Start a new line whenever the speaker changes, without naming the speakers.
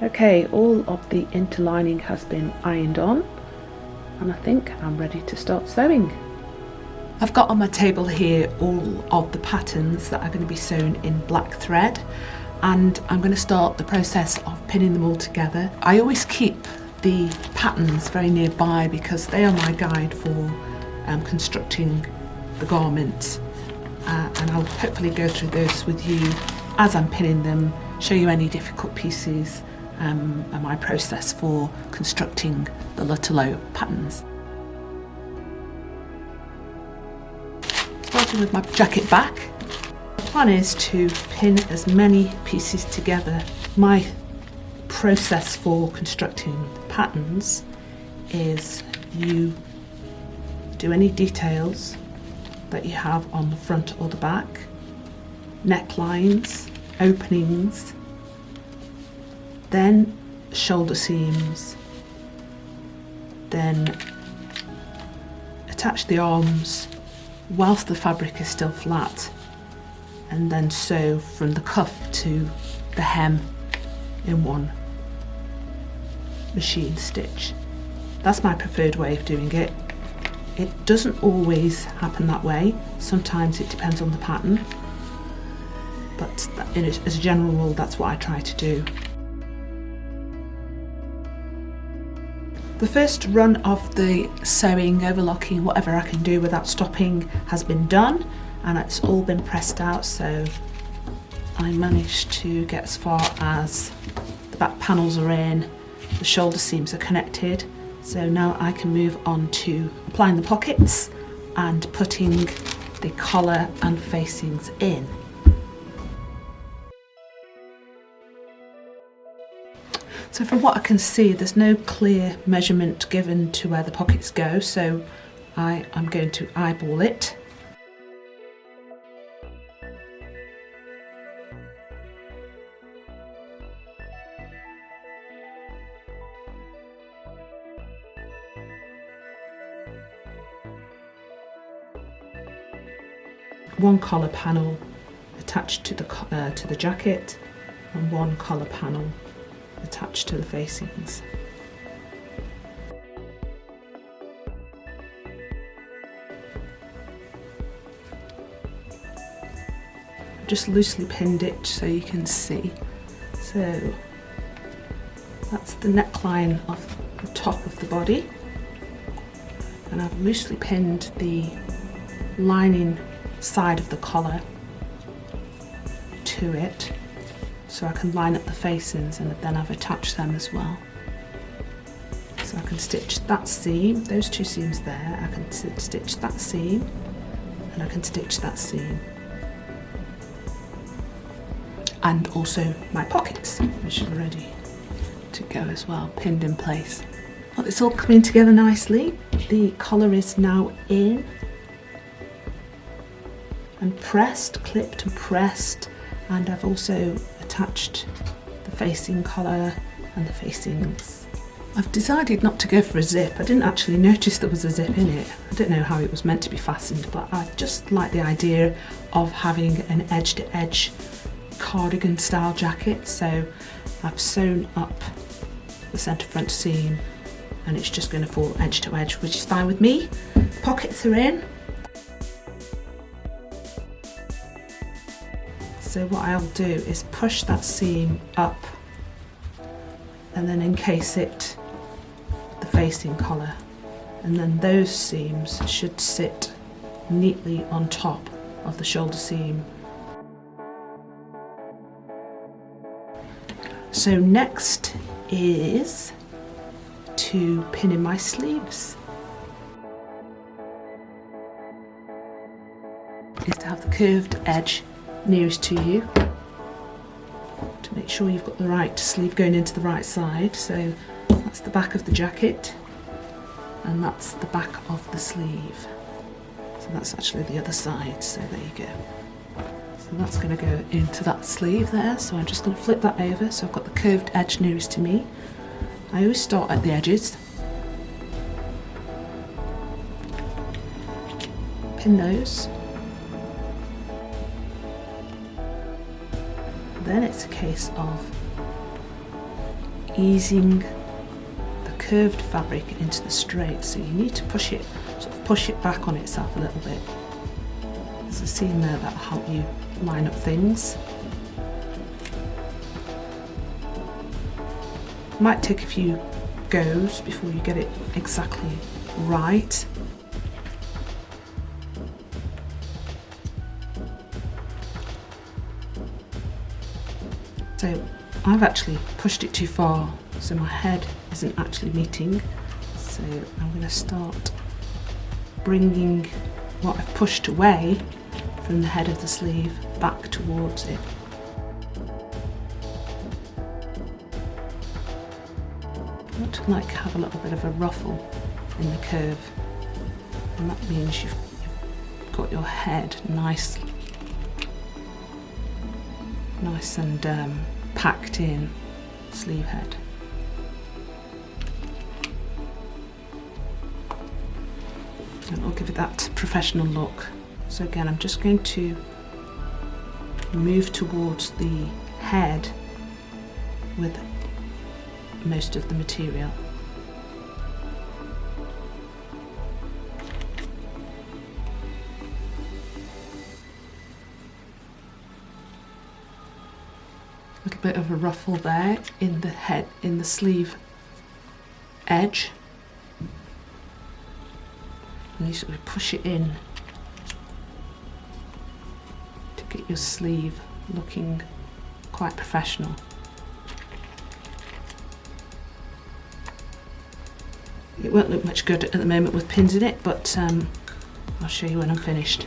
Okay, all of the interlining has been ironed on, and I think I'm ready to start sewing. I've got on my table here all of the patterns that are going to be sewn in black thread, and I'm going to start the process of pinning them all together. I always keep the patterns very nearby because they are my guide for constructing the garment, and I'll hopefully go through those with you as I'm pinning them, show you any difficult pieces and my process for constructing the Lutterloh patterns. Starting with my jacket back, the plan is to pin as many pieces together. My process for constructing the patterns is you do any details that you have on the front or the back, necklines, openings, then shoulder seams, then attach the arms whilst the fabric is still flat, and then sew from the cuff to the hem in one machine stitch. That's my preferred way of doing it. It doesn't always happen that way. Sometimes it depends on the pattern, but as a general rule, that's what I try to do. The first run of the sewing, overlocking, whatever I can do without stopping has been done, and it's all been pressed out, so I managed to get as far as the back panels are in, the shoulder seams are connected, so now I can move on to applying the pockets and putting the collar and facings in. So from what I can see, there's no clear measurement given to where the pockets go, so I'm going to eyeball it. One collar panel attached to the jacket, and one collar panel attached to the facings. I've just loosely pinned it so you can see. So that's the neckline of the top of the body, and I've loosely pinned the lining side of the collar to it, so I can line up the facings, and then I've attached them as well. So I can stitch that seam, those two seams there, I can stitch that seam, and I can stitch that seam. And also my pockets, which are ready to go as well, pinned in place. Well, it's all coming together nicely. The collar is now in and pressed, clipped and pressed, and I've also attached the facing collar and the facings. I've decided not to go for a zip. I didn't actually notice there was a zip in it. I don't know how it was meant to be fastened, but I just like the idea of having an edge-to-edge cardigan style jacket, so I've sewn up the centre front seam and it's just going to fall edge to edge, which is fine with me. The pockets are in. So what I'll do is push that seam up and then encase it with the facing collar, and then those seams should sit neatly on top of the shoulder seam. So next is to pin in my sleeves. Is to have the curved edge nearest to you to make sure you've got the right sleeve going into the right side. So that's the back of the jacket and that's the back of the sleeve. So that's actually the other side, so there you go. So that's going to go into that sleeve there, so I'm just going to flip that over so I've got the curved edge nearest to me. I always start at the edges, pin those. Then it's a case of easing the curved fabric into the straight, so you need to push it back on itself a little bit. There's a seam there that'll help you line up things. Might take a few goes before you get it exactly right. So I've actually pushed it too far, so my head isn't actually meeting. So I'm going to start bringing what I've pushed away from the head of the sleeve back towards it. I want to like have a little bit of a ruffle in the curve, and that means you've got your head nice and packed in sleeve head. And I'll give it that professional look. So again, I'm just going to move towards the head with most of the material. A little bit of a ruffle there in the head, in the sleeve edge. And you sort of push it in to get your sleeve looking quite professional. It won't look much good at the moment with pins in it, but I'll show you when I'm finished.